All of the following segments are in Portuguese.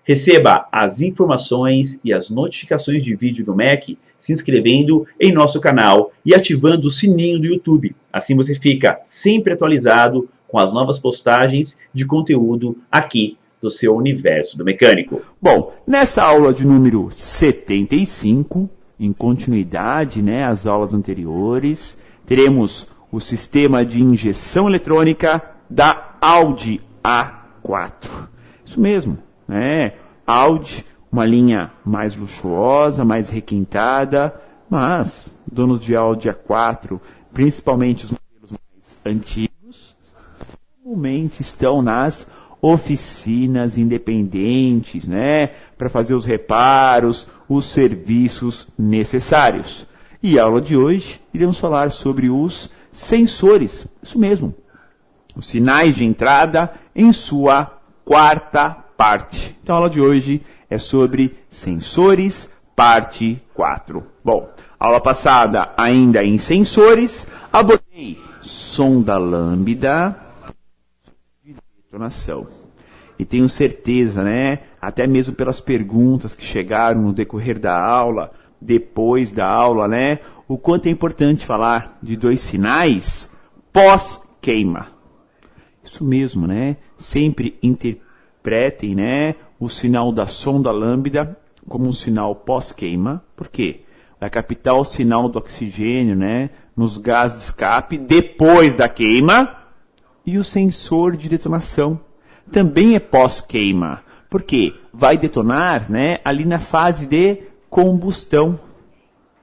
Receba as informações e as notificações de vídeo do MEC se inscrevendo em nosso canal e ativando o sininho do YouTube. Assim você fica sempre atualizado com as novas postagens de conteúdo aqui do seu universo do mecânico. Bom, nessa aula de número 75, em continuidade, às aulas anteriores, teremos o sistema de injeção eletrônica da Audi A4. Isso mesmo, Audi, uma linha mais luxuosa, mais requintada, mas donos de Audi A4, principalmente os modelos mais antigos, comumente estão nas oficinas independentes, para fazer os reparos, os serviços necessários. E a aula de hoje iremos falar sobre os sensores, isso mesmo, os sinais de entrada em sua quarta parte. Então a aula de hoje é sobre sensores, parte 4. Bom, aula passada, ainda em sensores, abordei sonda lambda de detonação. E tenho certeza, até mesmo pelas perguntas que chegaram no decorrer da aula, depois da aula, o quanto é importante falar de dois sinais pós-queima. Isso mesmo, Sempre interpretem, o sinal da sonda lambda como um sinal pós-queima. Por quê? Vai captar o sinal do oxigênio, nos gases de escape depois da queima. E o sensor de detonação também é pós-queima. Por quê? Vai detonar, ali na fase de combustão.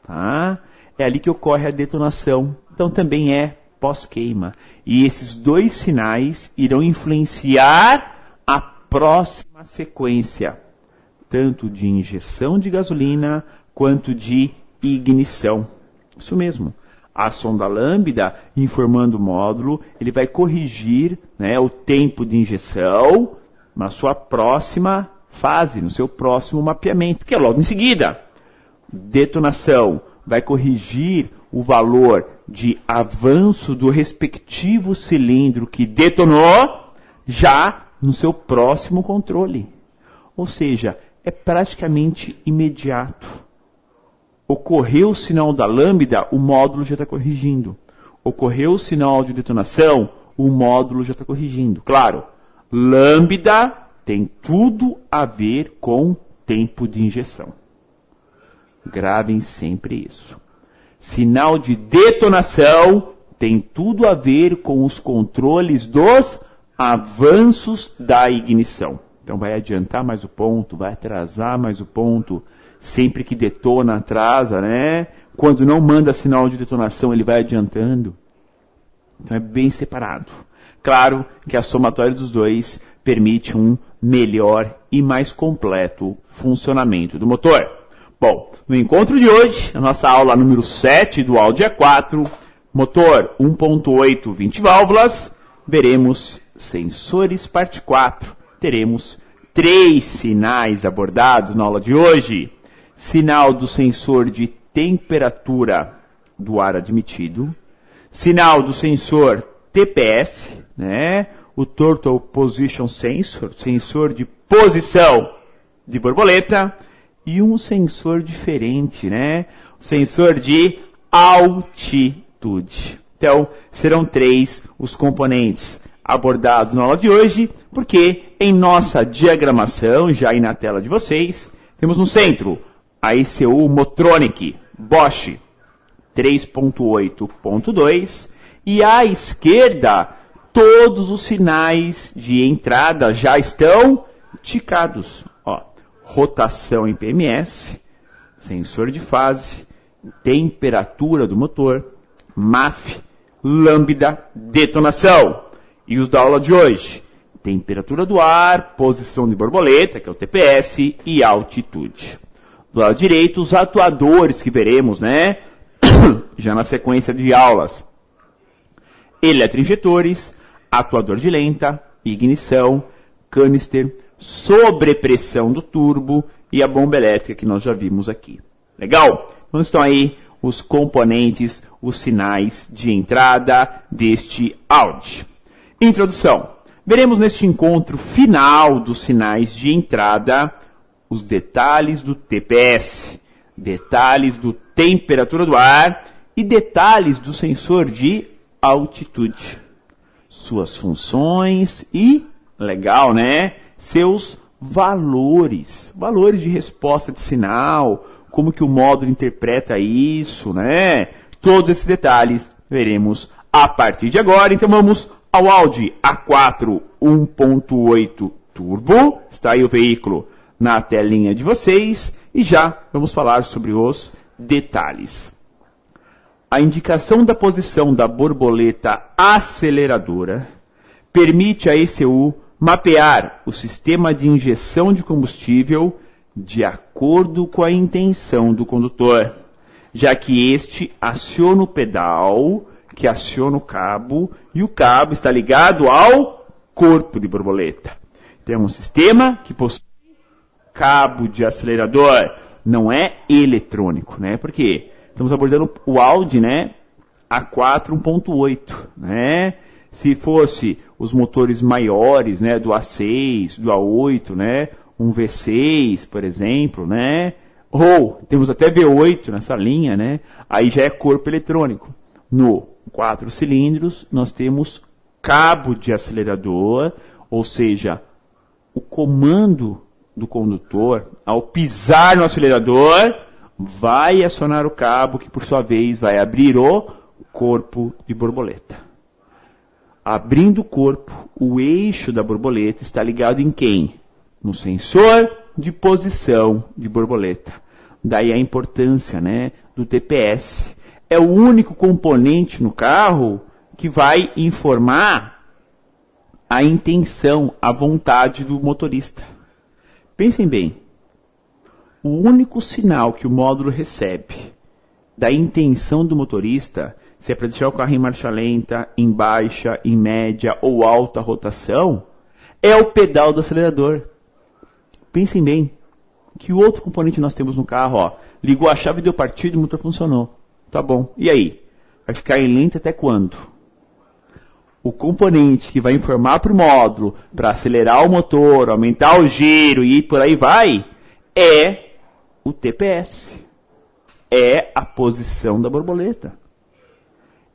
Tá? É ali que ocorre a detonação. Então também é pós-queima. E esses dois sinais irão influenciar a próxima sequência, tanto de injeção de gasolina quanto de ignição. Isso mesmo. A sonda lambda, informando o módulo, ele vai corrigir o tempo de injeção na sua próxima fase, no seu próximo mapeamento, que é logo em seguida. Detonação vai corrigir o valor de avanço do respectivo cilindro que detonou já no seu próximo controle. Ou seja, é praticamente imediato. Ocorreu o sinal da lambda, o módulo já está corrigindo. Ocorreu o sinal de detonação, o módulo já está corrigindo. Claro, lambda tem tudo a ver com tempo de injeção. Gravem sempre isso. Sinal de detonação tem tudo a ver com os controles dos avanços da ignição. Então vai adiantar mais o ponto, vai atrasar mais o ponto. Sempre que detona, atrasa, Quando não manda sinal de detonação, ele vai adiantando. Então é bem separado. Claro que a somatória dos dois permite um melhor e mais completo funcionamento do motor. Bom, no encontro de hoje, a nossa aula número 7 do Audi A4, motor 1.8 20 válvulas, veremos sensores parte 4. Teremos 3 sinais abordados na aula de hoje. Sinal do sensor de temperatura do ar admitido, sinal do sensor TPS, o Total Position Sensor, sensor de posição de borboleta, e um sensor diferente, o sensor de altitude. Então, serão 3 os componentes abordados na aula de hoje, porque em nossa diagramação, já aí na tela de vocês, temos no centro a ECU Motronic Bosch 3.8.2 e à esquerda todos os sinais de entrada já estão ticados. Rotação em PMS, sensor de fase, temperatura do motor, MAF, lambda, detonação. E os da aula de hoje, temperatura do ar, posição de borboleta, que é o TPS, e altitude. Do lado direito, os atuadores que veremos, já na sequência de aulas. Eletroinjetores, atuador de lenta, ignição, canister, sobrepressão do turbo e a bomba elétrica que nós já vimos aqui. Legal? Então estão aí os componentes, os sinais de entrada deste Audi. Introdução. Veremos neste encontro final dos sinais de entrada os detalhes do TPS, detalhes do temperatura do ar e detalhes do sensor de altitude, suas funções e, legal, né, seus valores de resposta de sinal, como que o módulo interpreta isso, né? Todos esses detalhes veremos a partir de agora. Então vamos ao Audi A4 1.8 Turbo. Está aí o veículo na telinha de vocês e já vamos falar sobre os detalhes. A indicação da posição da borboleta aceleradora permite à ECU mapear o sistema de injeção de combustível de acordo com a intenção do condutor, já que este aciona o pedal, que aciona o cabo, e o cabo está ligado ao corpo de borboleta. Tem um sistema que possui cabo de acelerador, não é eletrônico, né? Porque estamos abordando o Audi, né? A4 1.8, né? Se fosse os motores maiores, né, do A6, do A8, né, um V6, por exemplo, né, ou temos até V8 nessa linha, né, aí já é corpo eletrônico. No 4 cilindros, nós temos cabo de acelerador, ou seja, o comando do condutor, ao pisar no acelerador, vai acionar o cabo, que por sua vez vai abrir o corpo de borboleta. Abrindo o corpo, o eixo da borboleta está ligado em quem? No sensor de posição de borboleta. Daí a importância, né, do TPS. É o único componente no carro que vai informar a intenção, a vontade do motorista. Pensem bem, o único sinal que o módulo recebe da intenção do motorista, se é para deixar o carro em marcha lenta, em baixa, em média ou alta rotação, é o pedal do acelerador. Pensem bem, que outro componente nós temos no carro, ó, ligou a chave, deu partida e o motor funcionou. Tá bom, e aí? Vai ficar em lenta até quando? O componente que vai informar para o módulo, para acelerar o motor, aumentar o giro e por aí vai, é o TPS. É a posição da borboleta.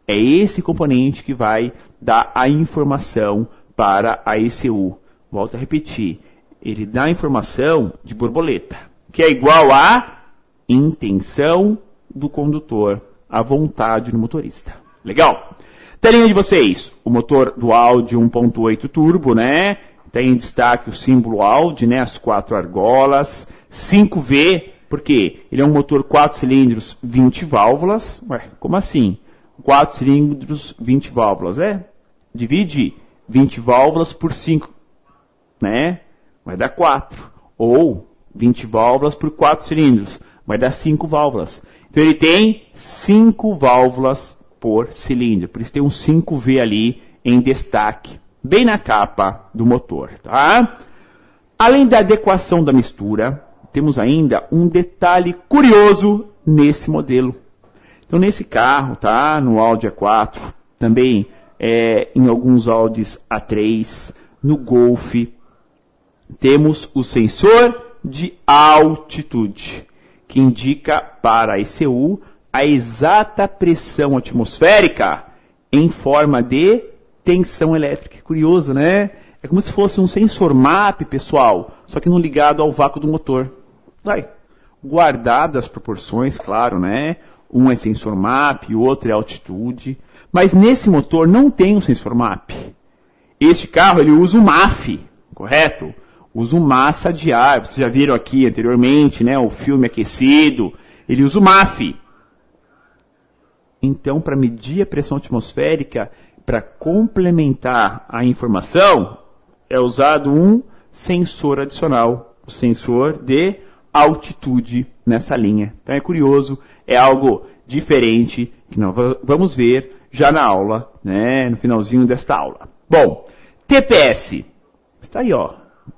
É esse componente que vai dar a informação para a ECU. Volto a repetir. Ele dá a informação de borboleta, que é igual à intenção do condutor, à vontade do motorista. Legal? Telinha de vocês. O motor do Audi 1.8 Turbo, né? Tem em destaque o símbolo Audi, né? As 4 argolas. 5V, porque ele é um motor 4 cilindros, 20 válvulas. Ué, como assim? 4 cilindros, 20 válvulas, divide 20 válvulas por 5, né? Vai dar 4. Ou 20 válvulas por 4 cilindros, vai dar 5 válvulas. Então ele tem 5 válvulas por cilindro, por isso tem um 5V ali em destaque, bem na capa do motor, tá? Além da adequação da mistura, temos ainda um detalhe curioso nesse modelo. Então, nesse carro, tá? No Audi A4, também em alguns Audis A3, no Golf, temos o sensor de altitude, que indica para a ECU a exata pressão atmosférica em forma de tensão elétrica. Curioso, né? É como se fosse um sensor MAP, pessoal, só que não ligado ao vácuo do motor. Vai, guardadas as proporções, claro, né? Um é sensor MAP, o outro é altitude. Mas nesse motor não tem um sensor MAP. Este carro ele usa o MAF, correto? Usa uma massa de ar. Vocês já viram aqui anteriormente, né? O filme aquecido. Ele usa o MAF. Então, para medir a pressão atmosférica, para complementar a informação, é usado um sensor adicional. O sensor de altitude nessa linha. Então é curioso, é algo diferente que nós vamos ver já na aula, né, no finalzinho desta aula. Bom, TPS, está aí, ó,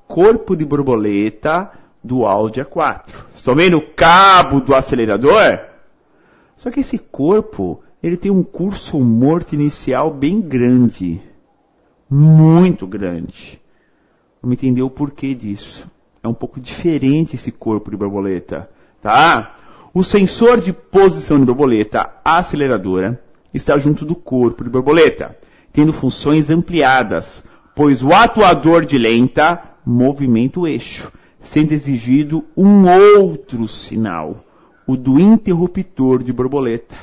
corpo de borboleta do Audi A4. Estão vendo o cabo do acelerador? Só que esse corpo, ele tem um curso morto inicial bem grande. muito grande. Vamos entender o porquê disso. É um pouco diferente esse corpo de borboleta, tá? O sensor de posição de borboleta aceleradora está junto do corpo de borboleta, tendo funções ampliadas, pois o atuador de lenta movimenta o eixo, sendo exigido um outro sinal, o do interruptor de borboleta.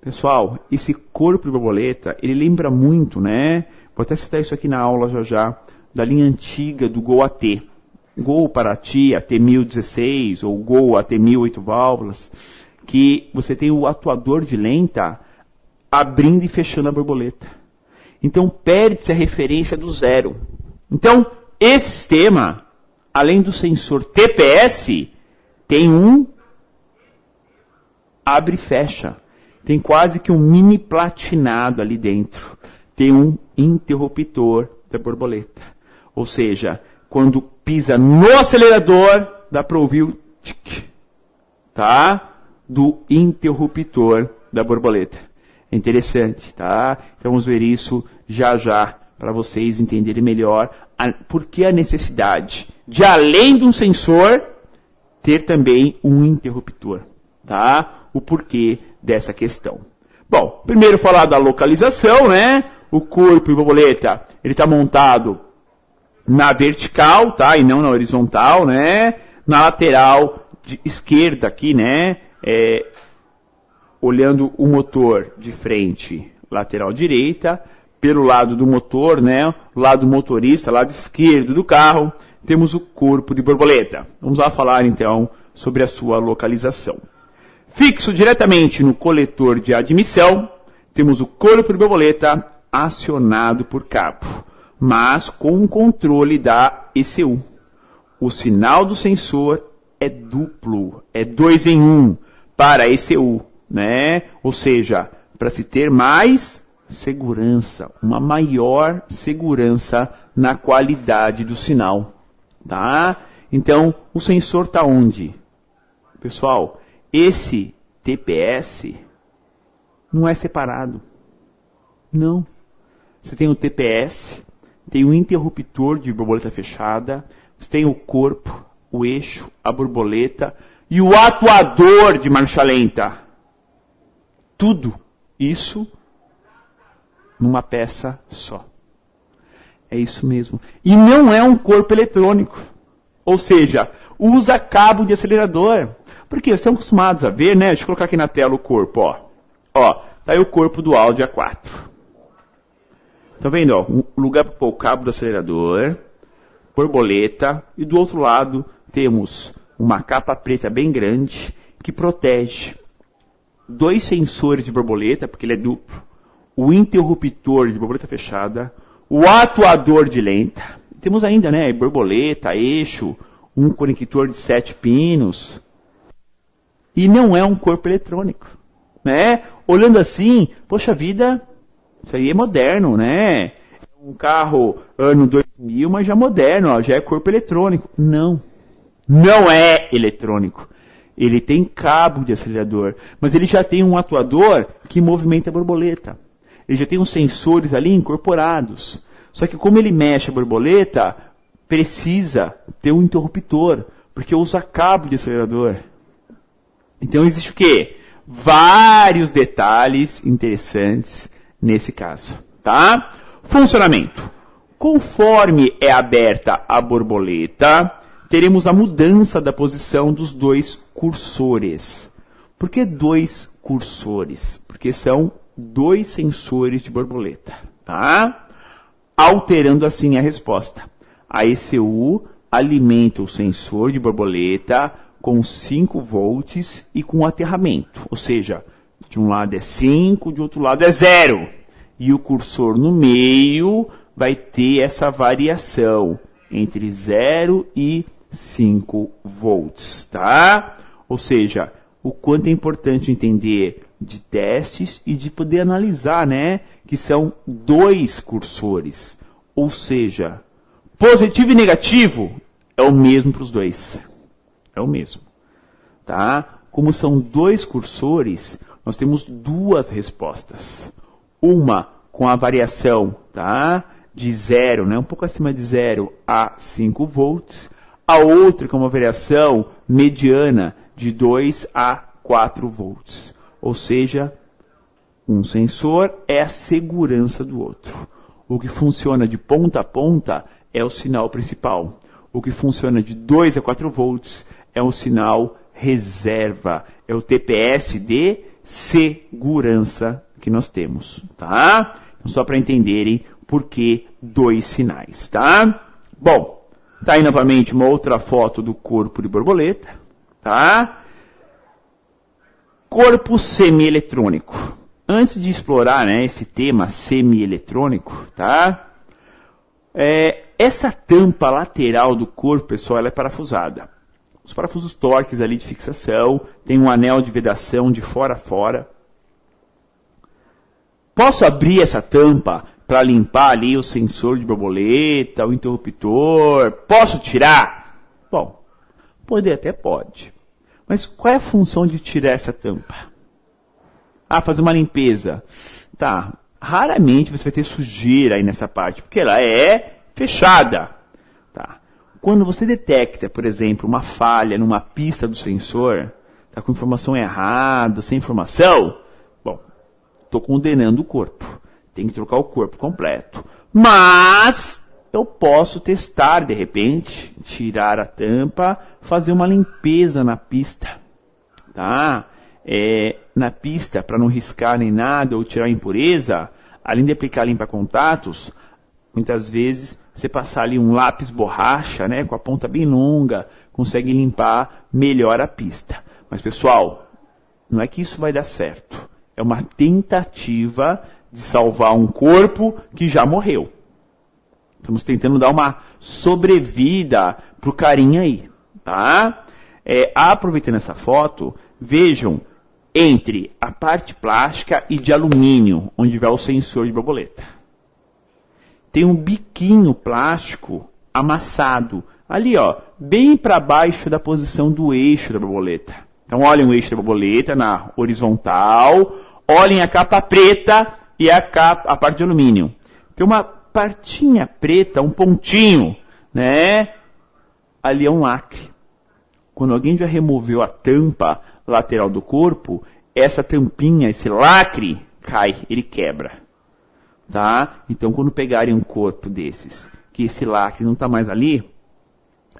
Pessoal, esse corpo de borboleta, ele lembra muito, né? Vou até citar isso aqui na aula já, da linha antiga do Gol AT. Gol Paraty, AT1016, ou Gol AT1008 válvulas, que você tem o atuador de lenta abrindo e fechando a borboleta. Então, perde-se a referência do zero. Então, esse sistema, além do sensor TPS, tem um abre e fecha. Tem quase que um mini platinado ali dentro. Tem um interruptor da borboleta. Ou seja, quando pisa no acelerador, dá para ouvir o tic, tá? Do interruptor da borboleta. É interessante, tá? Então vamos ver isso já, para vocês entenderem melhor por que a necessidade de, além de um sensor, ter também um interruptor, tá? O porquê dessa questão. Bom, primeiro falar da localização, né? O corpo de borboleta, ele está montado na vertical, tá? E não na horizontal, né? Na lateral esquerda aqui, né? Olhando o motor de frente, lateral direita. Pelo lado do motor, né? Lado motorista, lado esquerdo do carro, temos o corpo de borboleta. Vamos lá falar, então, sobre a sua localização. Fixo diretamente no coletor de admissão, temos o corpo de borboleta acionado por cabo, mas com o controle da ECU. O sinal do sensor é duplo, é 2 em 1 para a ECU, né? Ou seja, para se ter mais segurança, uma maior segurança na qualidade do sinal, tá? Então, o sensor está onde? Pessoal, esse TPS não é separado. Não. Você tem o TPS, tem o interruptor de borboleta fechada, você tem o corpo, o eixo, a borboleta e o atuador de marcha lenta. Tudo isso numa peça só. É isso mesmo. E não é um corpo eletrônico. Ou seja, usa cabo de acelerador. Porque estão acostumados a ver, né? Deixa eu colocar aqui na tela o corpo, ó. Ó, tá aí o corpo do Audi A4. Tá vendo, ó? Um lugar para pôr o cabo do acelerador, borboleta, e do outro lado temos uma capa preta bem grande que protege 2 sensores de borboleta, porque ele é duplo, o interruptor de borboleta fechada, o atuador de lenta. Temos ainda, né, borboleta, eixo, um conector de 7 pinos. E não é um corpo eletrônico, né? Olhando assim, poxa vida, isso aí é moderno, né? Um carro ano 2000, mas já moderno, ó, já é corpo eletrônico. Não, não é eletrônico. Ele tem cabo de acelerador, mas ele já tem um atuador que movimenta a borboleta. Ele já tem uns sensores ali incorporados. Só que como ele mexe a borboleta, precisa ter um interruptor, porque usa cabo de acelerador. Então existe o quê? Vários detalhes interessantes nesse caso, tá? Funcionamento. Conforme é aberta a borboleta, teremos a mudança da posição dos 2 cursores. Por que 2 cursores? Porque são 2 sensores de borboleta, tá? Alterando assim a resposta. A ECU alimenta o sensor de borboleta com 5 volts e com aterramento. Ou seja, de um lado é 5, de outro lado é 0. E o cursor no meio vai ter essa variação entre 0 e 5 volts, tá? Ou seja, o quanto é importante entender de testes e de poder analisar, né? Que são 2 cursores. Ou seja, positivo e negativo é o mesmo para os dois. É o mesmo, tá? Como são 2 cursores, nós temos 2 respostas. Uma com a variação, tá? de 0, né, um pouco acima de 0 a 5 volts. A outra com uma variação mediana de 2 a 4 volts. Ou seja, um sensor é a segurança do outro. O que funciona de ponta a ponta é o sinal principal. O que funciona de 2 a 4 volts é o sinal reserva. É o TPS de segurança que nós temos, tá? Então, só para entenderem por que 2 sinais, tá? Bom, tá aí novamente uma outra foto do corpo de borboleta, tá? Corpo semi-eletrônico. Antes de explorar, né, esse tema semi-eletrônico, tá? Essa tampa lateral do corpo, pessoal, ela é parafusada. Os parafusos Torx ali de fixação, tem um anel de vedação de fora a fora. Posso abrir essa tampa para limpar ali o sensor de borboleta, o interruptor? Posso tirar? Bom, poder até pode. Mas qual é a função de tirar essa tampa? Ah, fazer uma limpeza. Tá, raramente você vai ter sujeira aí nessa parte, porque ela é fechada. Tá. Quando você detecta, por exemplo, uma falha numa pista do sensor, está com informação errada, sem informação, bom, estou condenando o corpo. Tem que trocar o corpo completo. Mas eu posso testar, de repente, tirar a tampa, fazer uma limpeza na pista. Tá? Na pista, para não riscar nem nada ou tirar a impureza, além de aplicar limpa-contatos, muitas vezes você passar ali um lápis borracha, né, com a ponta bem longa, consegue limpar melhor a pista. Mas, pessoal, não é que isso vai dar certo. É uma tentativa de salvar um corpo que já morreu. Estamos tentando dar uma sobrevida para o carinha aí. Tá? Aproveitando essa foto, vejam entre a parte plástica e de alumínio, onde vai o sensor de borboleta. Tem um biquinho plástico amassado, ali ó, bem para baixo da posição do eixo da borboleta. Então olhem o eixo da borboleta na horizontal, olhem a capa preta e a parte de alumínio. Tem uma partinha preta, um pontinho, né? Ali é um lacre. Quando alguém já removeu a tampa lateral do corpo, essa tampinha, esse lacre, cai, ele quebra. Tá? Então, quando pegarem um corpo desses, que esse lacre não está mais ali,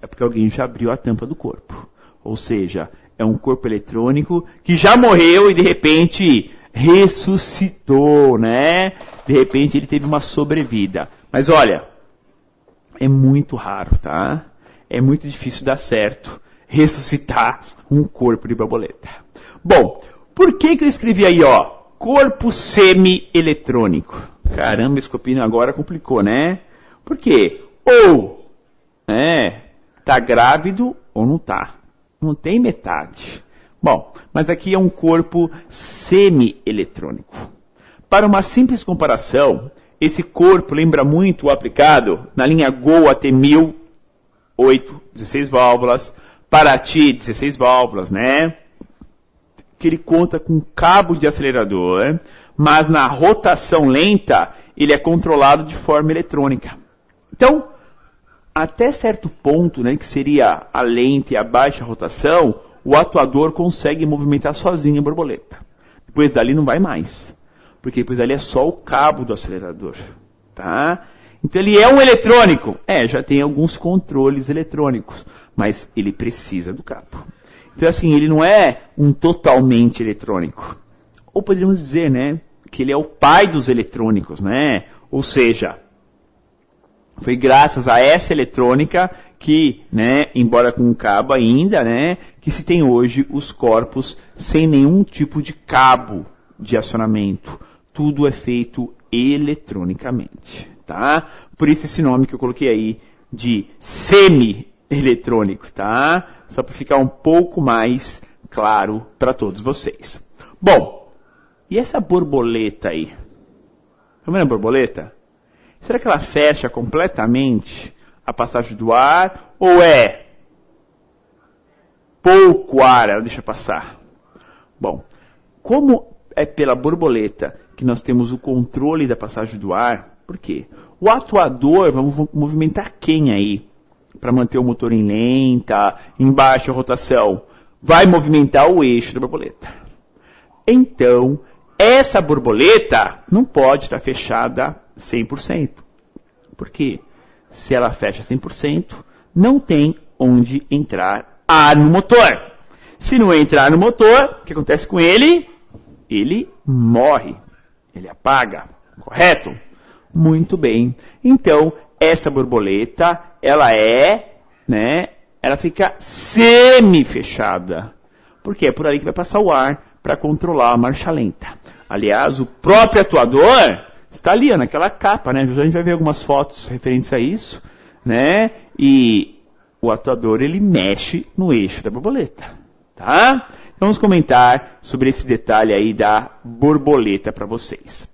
é porque alguém já abriu a tampa do corpo. Ou seja, é um corpo eletrônico que já morreu e, de repente, ressuscitou, né? De repente, ele teve uma sobrevida. Mas, olha, é muito raro, tá? É muito difícil dar certo ressuscitar um corpo de borboleta. Bom, por que eu escrevi aí, ó, corpo semi-eletrônico? Caramba, esse copinho agora complicou, né? Por quê? Ou, tá grávido ou não tá. Não tem metade. Bom, mas aqui é um corpo semi-eletrônico. Para uma simples comparação, esse corpo lembra muito o aplicado na linha Gol AT1000, 16 válvulas, Paraty, 16 válvulas, né? Que ele conta com cabo de acelerador, mas na rotação lenta ele é controlado de forma eletrônica. Então, até certo ponto, né, que seria a lenta e a baixa rotação, o atuador consegue movimentar sozinho a borboleta. Depois dali não vai mais, porque depois dali é só o cabo do acelerador. Tá? Então ele é um eletrônico. Já tem alguns controles eletrônicos, mas ele precisa do cabo. Então assim, ele não é um totalmente eletrônico. Ou poderíamos dizer, né, que ele é o pai dos eletrônicos, né? Ou seja, foi graças a essa eletrônica que, né, embora com cabo ainda, né, que se tem hoje os corpos sem nenhum tipo de cabo de acionamento. Tudo é feito eletronicamente, tá? Por isso esse nome que eu coloquei aí de semi-eletrônico, tá? Só para ficar um pouco mais claro para todos vocês. Bom, e essa borboleta aí? Tá vendo a borboleta? Será que ela fecha completamente a passagem do ar? Ou é pouco ar ela deixa passar? Bom, como é pela borboleta que nós temos o controle da passagem do ar, por quê? O atuador, vamos movimentar quem aí? Para manter o motor em lenta, em baixa rotação? Vai movimentar o eixo da borboleta. Então, essa borboleta não pode estar fechada 100%. Por quê? Se ela fecha 100%, não tem onde entrar ar no motor. Se não entrar no motor, o que acontece com ele? Ele morre, ele apaga, correto? Muito bem. Então, essa borboleta, ela fica semi-fechada. Porque é por ali que vai passar o ar para controlar a marcha lenta. Aliás, o próprio atuador está ali, naquela capa, né? Já a gente vai ver algumas fotos referentes a isso, né? E o atuador, ele mexe no eixo da borboleta, tá? Vamos comentar sobre esse detalhe aí da borboleta para vocês.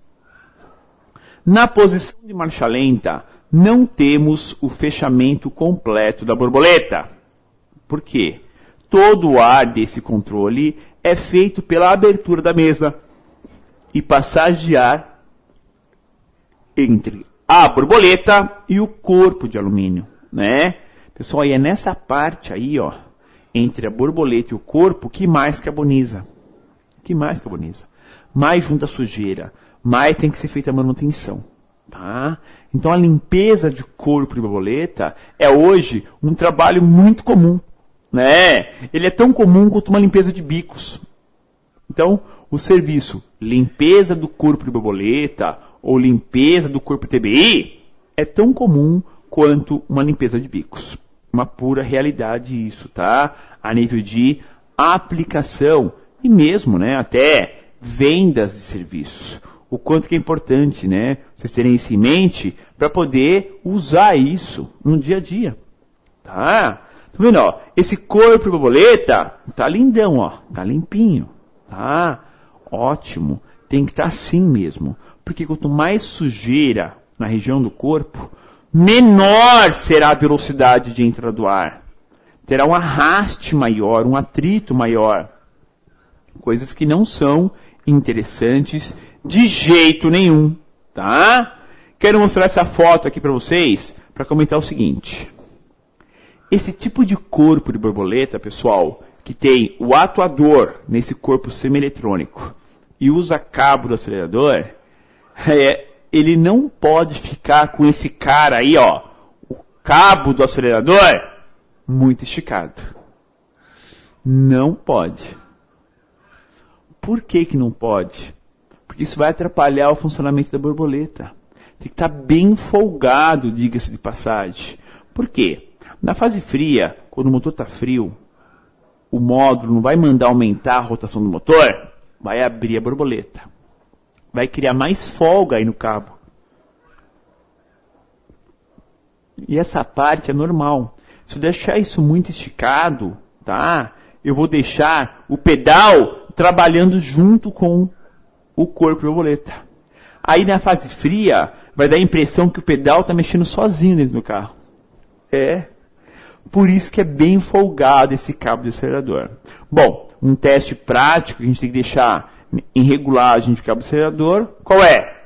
Na posição de marcha lenta, não temos o fechamento completo da borboleta. Por quê? Todo o ar desse controle é feito pela abertura da mesma e passagem de ar entre a borboleta e o corpo de alumínio, né? Pessoal, aí é nessa parte aí, ó, entre a borboleta e o corpo que mais carboniza. Mais junta sujeira, mais tem que ser feita a manutenção, tá? Então a limpeza de corpo de borboleta é hoje um trabalho muito comum, né? Ele é tão comum quanto uma limpeza de bicos. Então, o serviço limpeza do corpo de borboleta ou limpeza do corpo TBI é tão comum quanto uma limpeza de bicos. Uma pura realidade isso, tá? A nível de aplicação e mesmo, né, até vendas de serviços. O quanto que é importante, né, vocês terem isso em mente para poder usar isso no dia a dia, tá? Tá vendo, ó? Esse corpo de borboleta tá lindão, ó, tá limpinho, tá? Ótimo. Tem que estar assim mesmo, porque quanto mais sujeira na região do corpo, menor será a velocidade de entrada do ar. Terá um arraste maior, um atrito maior. Coisas que não são interessantes de jeito nenhum, tá? Quero mostrar essa foto aqui para vocês, para comentar o seguinte. Esse tipo de corpo de borboleta, pessoal, que tem o atuador nesse corpo semi-eletrônico e usa cabo do acelerador, ele não pode ficar com esse cara aí, ó, o cabo do acelerador, muito esticado. Não pode. Por que que não pode? Porque isso vai atrapalhar o funcionamento da borboleta. Tem que estar bem folgado, diga-se de passagem. Por quê? Na fase fria, quando o motor está frio, o módulo não vai mandar aumentar a rotação do motor, vai abrir a borboleta. Vai criar mais folga aí no cabo. E essa parte é normal. Se eu deixar isso muito esticado, tá? Eu vou deixar o pedal trabalhando junto com o corpo da borboleta. Aí na fase fria, vai dar a impressão que o pedal está mexendo sozinho dentro do carro. Por isso que é bem folgado esse cabo de acelerador. Bom, um teste prático que a gente tem que deixar em regulagem de cabo de acelerador, qual é?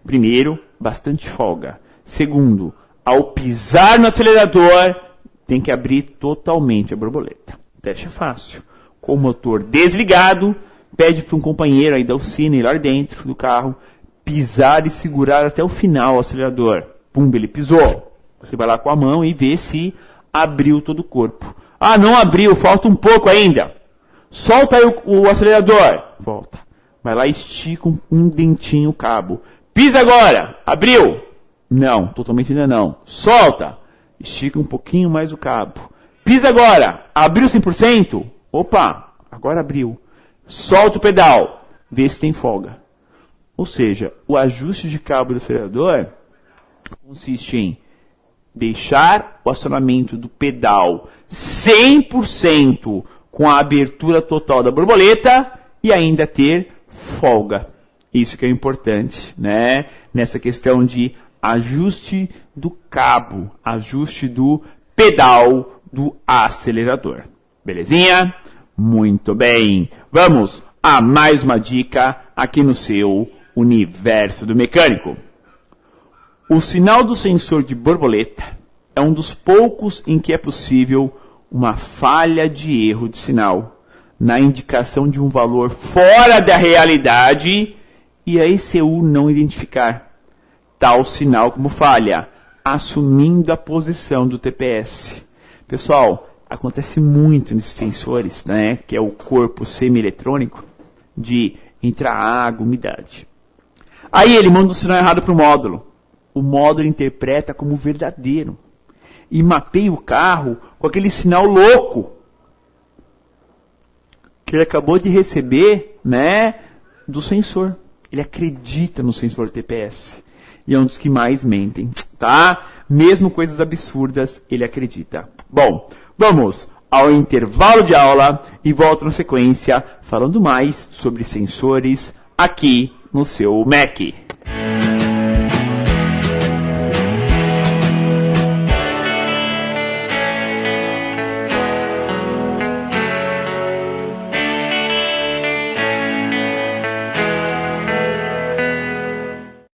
Primeiro, bastante folga. Segundo, ao pisar no acelerador, tem que abrir totalmente a borboleta. O teste é fácil. Com o motor desligado, pede para um companheiro aí da oficina ir lá dentro do carro, pisar e segurar até o final o acelerador. Pum, ele pisou. Você vai lá com a mão e vê se abriu todo o corpo. Ah, não abriu, falta um pouco ainda. Solta aí o acelerador. Volta. Vai lá e estica um dentinho o cabo. Pisa agora. Abriu. Não, totalmente ainda não. Solta. Estica um pouquinho mais o cabo. Pisa agora. Abriu 100%? Opa, agora abriu. Solta o pedal. Vê se tem folga. Ou seja, o ajuste de cabo do acelerador consiste em deixar o acionamento do pedal 100% com a abertura total da borboleta e ainda ter folga. Isso que é importante, né? Nessa questão de ajuste do cabo, ajuste do pedal do acelerador. Belezinha? Muito bem. Vamos a mais uma dica aqui no seu Universo do Mecânico. O sinal do sensor de borboleta é um dos poucos em que é possível uma falha de erro de sinal na indicação de um valor fora da realidade e a ECU não identificar tal sinal como falha, assumindo a posição do TPS. Pessoal, acontece muito nesses sensores, né, que é o corpo semi-eletrônico, de entrar água, umidade. Aí ele manda o sinal errado para o módulo. O módulo interpreta como verdadeiro e mapeia o carro com aquele sinal louco que ele acabou de receber, né, do sensor. Ele acredita no sensor TPS. E é um dos que mais mentem, tá? Mesmo coisas absurdas, ele acredita. Bom, vamos ao intervalo de aula e volto na sequência falando mais sobre sensores aqui no seu Mac.